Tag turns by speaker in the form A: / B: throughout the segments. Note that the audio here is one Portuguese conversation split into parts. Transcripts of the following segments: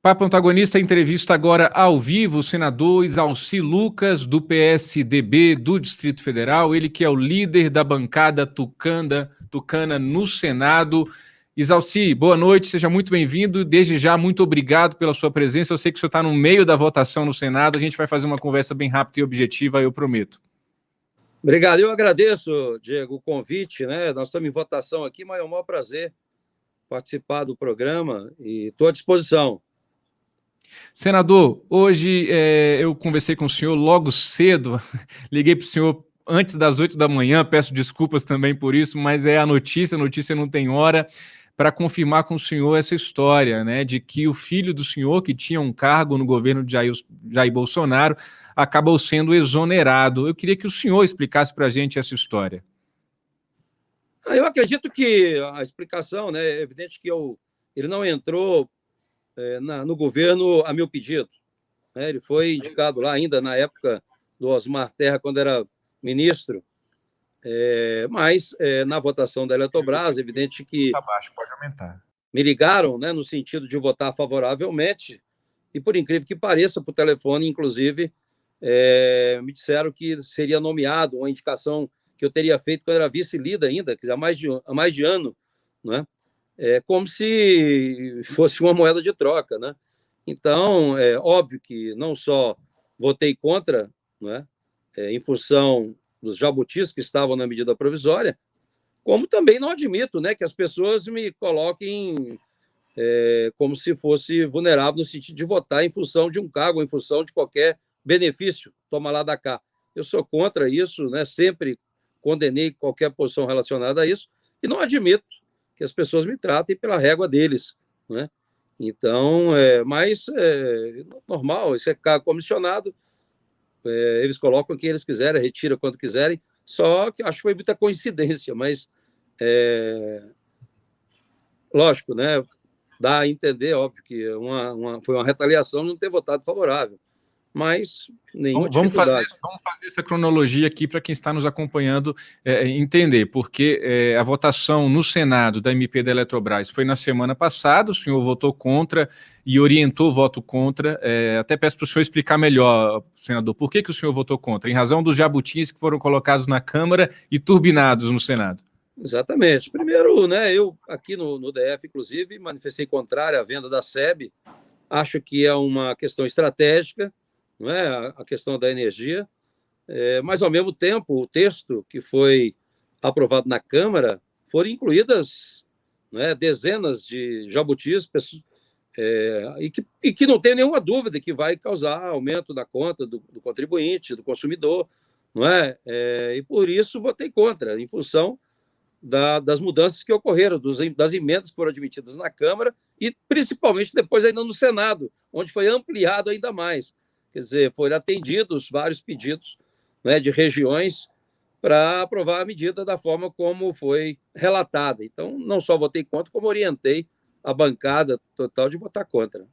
A: Papo Antagonista, entrevista agora ao vivo o senador Isalci Lucas, do PSDB do Distrito Federal, ele que é o líder da bancada tucana no Senado. Isalci, boa noite, seja muito bem-vindo. Desde já, muito obrigado pela sua presença. Eu sei que o senhor está no meio da votação no Senado, a gente vai fazer uma conversa bem rápida e objetiva, eu prometo.
B: Obrigado, eu agradeço, Diego, o convite, né? Nós estamos em votação aqui, mas é um maior prazer participar do programa e estou à disposição.
A: Senador, hoje eu conversei com o senhor logo cedo, liguei para o senhor antes das 8 da manhã, peço desculpas também por isso, mas é a notícia não tem hora, para confirmar com o senhor essa história, né, de que o filho do senhor, que tinha um cargo no governo de Jair Bolsonaro, acabou sendo exonerado. Eu queria que o senhor explicasse para a gente essa história.
B: Eu acredito que a explicação, né, é evidente que ele não entrou no governo a meu pedido, né? Ele foi indicado lá ainda na época do Osmar Terra, quando era ministro, mas na votação da Eletrobras, evidente que
A: Pode aumentar.
B: Me ligaram, né, no sentido de votar favoravelmente, e por incrível que pareça, por telefone, inclusive, me disseram que seria nomeado uma indicação que eu teria feito quando eu era vice-líder ainda, quer dizer, há mais de ano, né? Como se fosse uma moeda de troca, né? Então, é óbvio que não só votei contra, né, em função dos jabutis que estavam na medida provisória, como também não admito, né, que as pessoas me coloquem como se fosse vulnerável no sentido de votar em função de um cargo, em função de qualquer benefício, toma lá da cá. Eu sou contra isso, né? Sempre condenei qualquer posição relacionada a isso e não admito que as pessoas me tratem pela régua deles, né? Então, mas normal, isso é cargo comissionado, eles colocam quem eles quiserem, retiram quando quiserem, só que acho que foi muita coincidência, mas lógico, né? Dá a entender, óbvio, que foi uma retaliação não ter votado favorável, mas nenhuma dificuldade.
A: Vamos fazer essa cronologia aqui para quem está nos acompanhando entender, porque a votação no Senado da MP da Eletrobras foi na semana passada, o senhor votou contra e orientou o voto contra, até peço para o senhor explicar melhor, senador, por que o senhor votou contra, em razão dos jabutis que foram colocados na Câmara e turbinados no Senado.
B: Exatamente. Primeiro, né, eu aqui no DF, inclusive, manifestei contrário à venda da SEB. Acho que é uma questão estratégica, não é? A questão da energia. Mas, ao mesmo tempo, o texto que foi aprovado na Câmara foram incluídas, né, dezenas de jabutis, e que não tem nenhuma dúvida que vai causar aumento da conta do contribuinte, do consumidor, não é? E por isso votei contra, em função das mudanças que ocorreram, das emendas que foram admitidas na Câmara e principalmente depois ainda no Senado, onde foi ampliado ainda mais. Quer dizer, foram atendidos vários pedidos, né, de regiões para aprovar a medida da forma como foi relatada. Então, não só votei contra, como orientei a bancada total de votar contra.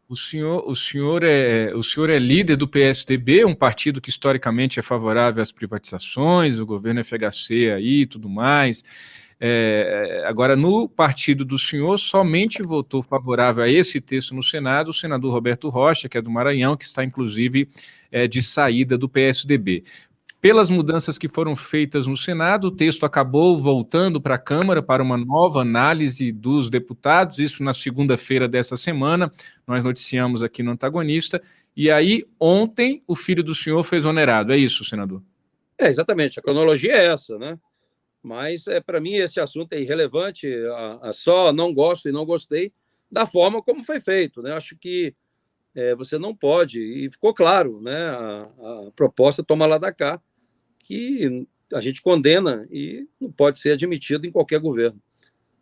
A: O senhor é líder do PSDB, um partido que historicamente é favorável às privatizações, o governo FHC aí e tudo mais. Agora, no partido do senhor, somente votou favorável a esse texto no Senado o senador Roberto Rocha, que é do Maranhão, que está, inclusive, de saída do PSDB. Pelas mudanças que foram feitas no Senado, o texto acabou voltando para a Câmara para uma nova análise dos deputados, isso na segunda-feira dessa semana, nós noticiamos aqui no Antagonista, e aí ontem o filho do senhor foi exonerado, é isso, senador?
B: Exatamente, a cronologia é essa, né? Mas, para mim, esse assunto é irrelevante, só não gosto e não gostei da forma como foi feito, né? Acho que você não pode, e ficou claro, né? A proposta toma lá da cá, que a gente condena e não pode ser admitido em qualquer governo.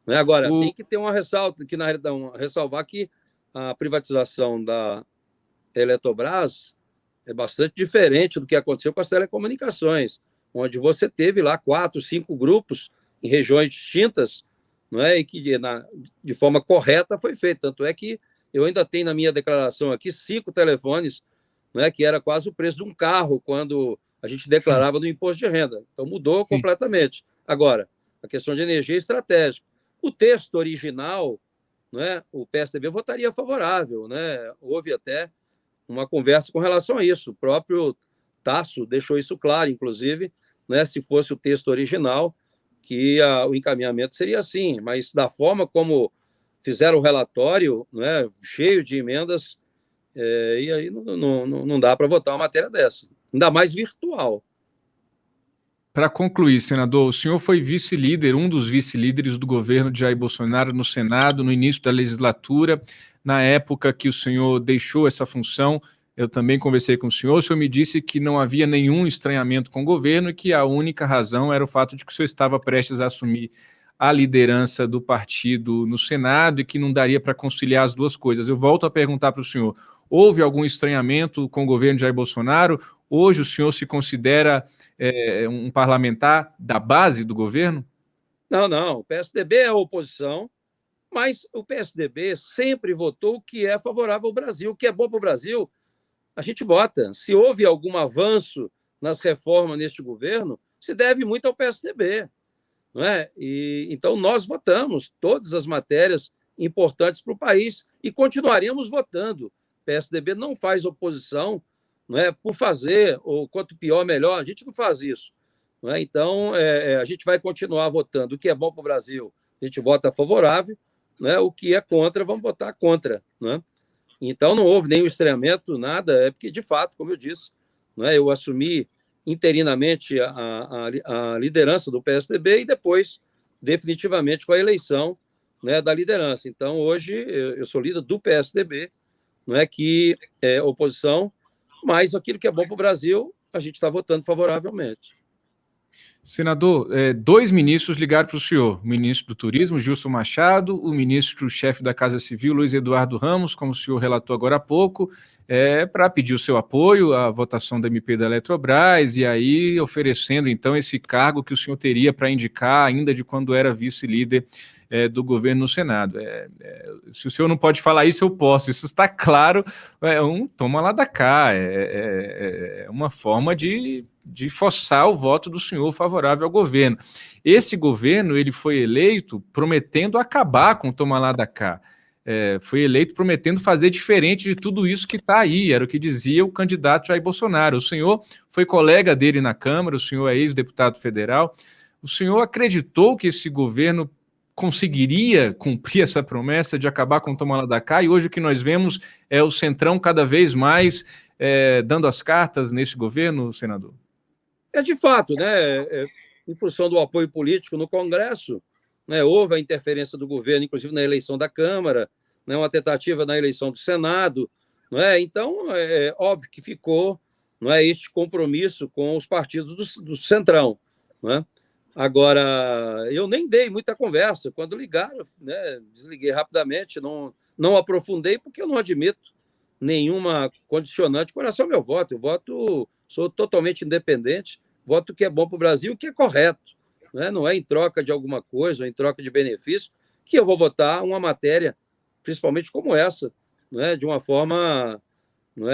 B: Né? Agora, tem que ter uma ressalva, que na realidade ressalvar que a privatização da Eletrobras é bastante diferente do que aconteceu com as telecomunicações, onde você teve lá 4, 5 grupos em regiões distintas, não é? E que de forma correta foi feito. Tanto é que eu ainda tenho na minha declaração aqui 5 telefones, não é? Que era quase o preço de um carro quando a gente declarava no imposto de renda. Então mudou completamente. Agora, a questão de energia é estratégica. O texto original né, o PSDB votaria favorável, né? Houve até uma conversa com relação a isso. O próprio Tasso deixou isso claro, inclusive, né, se fosse o texto original, que o encaminhamento seria assim, mas da forma como fizeram o relatório, né, cheio de emendas, e aí não dá para votar uma matéria dessa, ainda mais virtual.
A: Para concluir, senador, o senhor foi vice-líder, um dos vice-líderes do governo de Jair Bolsonaro no Senado, no início da legislatura. Na época que o senhor deixou essa função, eu também conversei com o senhor me disse que não havia nenhum estranhamento com o governo e que a única razão era o fato de que o senhor estava prestes a assumir a liderança do partido no Senado e que não daria para conciliar as duas coisas. Eu volto a perguntar para o senhor, houve algum estranhamento com o governo de Jair Bolsonaro? Hoje o senhor se considera um parlamentar da base do governo?
B: Não. O PSDB é a oposição, mas o PSDB sempre votou o que é favorável ao Brasil, o que é bom para o Brasil. A gente vota. Se houve algum avanço nas reformas neste governo, se deve muito ao PSDB. Não é? Então, nós votamos todas as matérias importantes para o país e continuaremos votando. O PSDB não faz oposição, não é, por fazer, ou quanto pior, melhor. A gente não faz isso. Não é? Então, a gente vai continuar votando. O que é bom para o Brasil, a gente vota favorável. Não é? O que é contra, vamos votar contra. Não é? Então, não houve nenhum estranhamento, nada, porque, de fato, como eu disse, não é, eu assumi interinamente a liderança do PSDB e depois, definitivamente, com a eleição, né, da liderança. Então, hoje, eu sou líder do PSDB, não é que é oposição, mas aquilo que é bom para o Brasil, a gente está votando favoravelmente.
A: Senador, dois ministros ligaram para o senhor, o ministro do Turismo, Gilson Machado, o ministro-chefe da Casa Civil, Luiz Eduardo Ramos, como o senhor relatou agora há pouco, para pedir o seu apoio à votação da MP da Eletrobras e aí oferecendo, então, esse cargo que o senhor teria para indicar ainda de quando era vice-líder do governo no Senado. Se o senhor não pode falar isso, eu posso. Isso está claro, toma lá da cá, é uma forma de forçar o voto do senhor favorável ao governo. Esse governo ele foi eleito prometendo acabar com o toma lá da cá. Foi eleito prometendo fazer diferente de tudo isso que está aí, era o que dizia o candidato Jair Bolsonaro. O senhor foi colega dele na Câmara, o senhor é ex-deputado federal. O senhor acreditou que esse governo conseguiria cumprir essa promessa de acabar com o toma lá da cá? E hoje o que nós vemos é o Centrão cada vez mais dando as cartas nesse governo, senador?
B: De fato, né, em função do apoio político no Congresso, né, houve a interferência do governo, inclusive na eleição da Câmara, né, uma tentativa na eleição do Senado. Não é? Então, é óbvio que ficou, não é, este compromisso com os partidos do Centrão. Não é? Agora, eu nem dei muita conversa. Quando ligaram, né, desliguei rapidamente, não aprofundei, porque eu não admito nenhuma condicionante com relação ao meu voto. Eu sou totalmente independente, voto o que é bom para o Brasil, o que é correto. Né? Não é em troca de alguma coisa, ou em troca de benefício, que eu vou votar uma matéria, principalmente como essa, né? De uma forma, não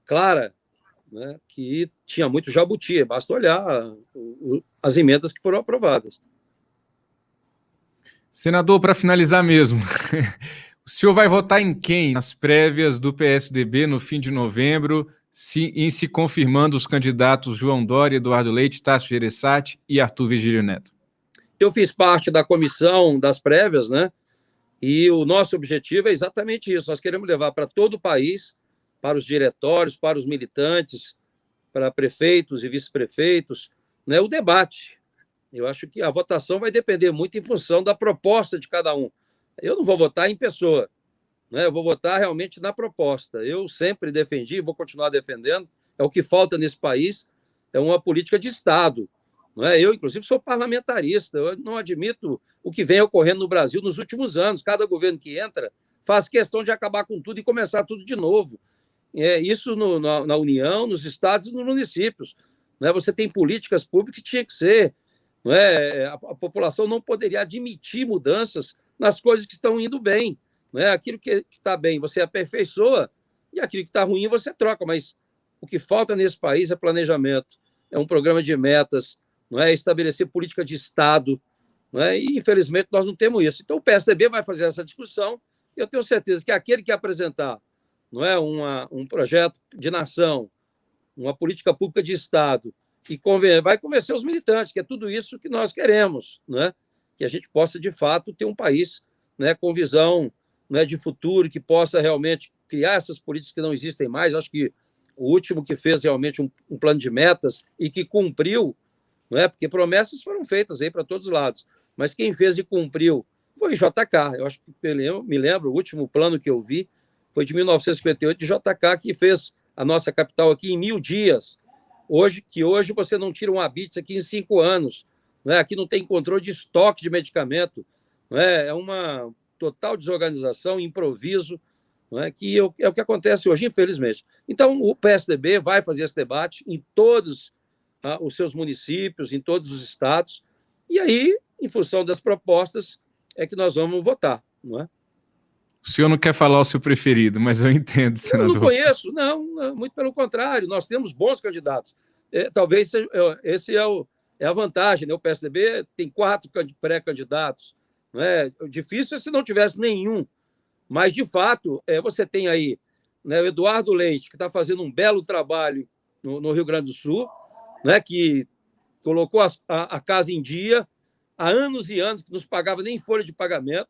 B: clara, né? Que tinha muito jabuti, basta olhar as emendas que foram aprovadas.
A: Senador, para finalizar mesmo, o senhor vai votar em quem nas prévias do PSDB no fim de novembro, em se confirmando os candidatos João Dória, Eduardo Leite, Tasso Gereissati e Arthur Virgílio Neto?
B: Eu fiz parte da comissão das prévias, né? E o nosso objetivo é exatamente isso. Nós queremos levar para todo o país, para os diretórios, para os militantes, para prefeitos e vice-prefeitos, né, o debate. Eu acho que a votação vai depender muito em função da proposta de cada um. Eu não vou votar em pessoa, né? Eu vou votar realmente na proposta. Eu sempre defendi, vou continuar defendendo, é o que falta nesse país, é uma política de Estado. Não é? Eu, inclusive, sou parlamentarista, eu não admito o que vem ocorrendo no Brasil nos últimos anos. Cada governo que entra faz questão de acabar com tudo e começar tudo de novo. Isso na União, nos estados e nos municípios. Né? Você tem políticas públicas que tinha que ser. Não é? A população não poderia admitir mudanças nas coisas que estão indo bem. Não é? Aquilo que está bem você aperfeiçoa e aquilo que está ruim você troca. Mas o que falta nesse país é planejamento, é um programa de metas, não é? Estabelecer política de Estado, né? E, infelizmente, nós não temos isso. Então, o PSDB vai fazer essa discussão e eu tenho certeza que aquele que apresentar, não é, um projeto de nação, uma política pública de Estado, que vai convencer os militantes, que é tudo isso que nós queremos, né? Que a gente possa, de fato, ter um país, né, com visão, né, de futuro, que possa realmente criar essas políticas que não existem mais. Acho que o último que fez realmente um plano de metas e que cumpriu, não é? Porque promessas foram feitas aí para todos os lados, mas quem fez e cumpriu foi JK. Eu acho que me lembro, o último plano que eu vi foi de 1958, de JK, que fez a nossa capital aqui em 1000 dias. Hoje você não tira um habite aqui em 5 anos. Não é? Aqui não tem controle de estoque de medicamento. Não é? É uma total desorganização, improviso, não é? Que é o que acontece hoje, infelizmente. Então, o PSDB vai fazer esse debate em todos os seus municípios, em todos os estados, e aí, em função das propostas, é que nós vamos votar, não é?
A: O senhor não quer falar o seu preferido, mas eu entendo,
B: Eu não
A: senador.
B: conheço, não, muito pelo contrário, nós temos bons candidatos. Talvez esse é a vantagem, né? O PSDB tem 4 pré-candidatos, não é? Difícil é se não tivesse nenhum, mas, de fato, você tem aí, né, o Eduardo Leite, que está fazendo um belo trabalho no Rio Grande do Sul, né, que colocou a casa em dia há anos e anos, que não pagava nem folha de pagamento,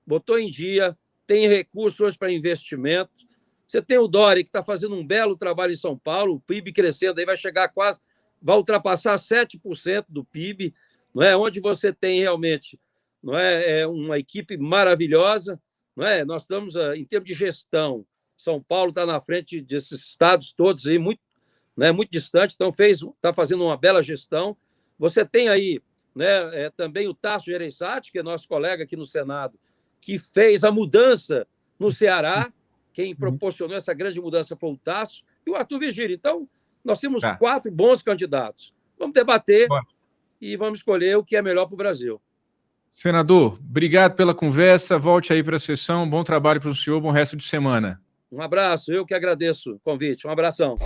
B: botou em dia, tem recursos hoje para investimento. Você tem o Dória, que está fazendo um belo trabalho em São Paulo, o PIB crescendo, aí vai ultrapassar 7% do PIB, não é? Onde você tem realmente, não é, uma equipe maravilhosa, não é? Nós estamos, em termos de gestão, São Paulo está na frente desses estados todos aí, muito, né, muito distante, então está fazendo uma bela gestão. Você tem aí, né, também o Tasso Gereissati, que é nosso colega aqui no Senado, que fez a mudança no Ceará. Quem proporcionou essa grande mudança foi o Tasso e o Arthur Virgílio. Então, nós temos 4 bons candidatos. Vamos debater e vamos escolher o que é melhor para o Brasil.
A: Senador, obrigado pela conversa. Volte aí para a sessão. Bom trabalho para o senhor. Bom resto de semana.
B: Um abraço. Eu que agradeço o convite. Um abração.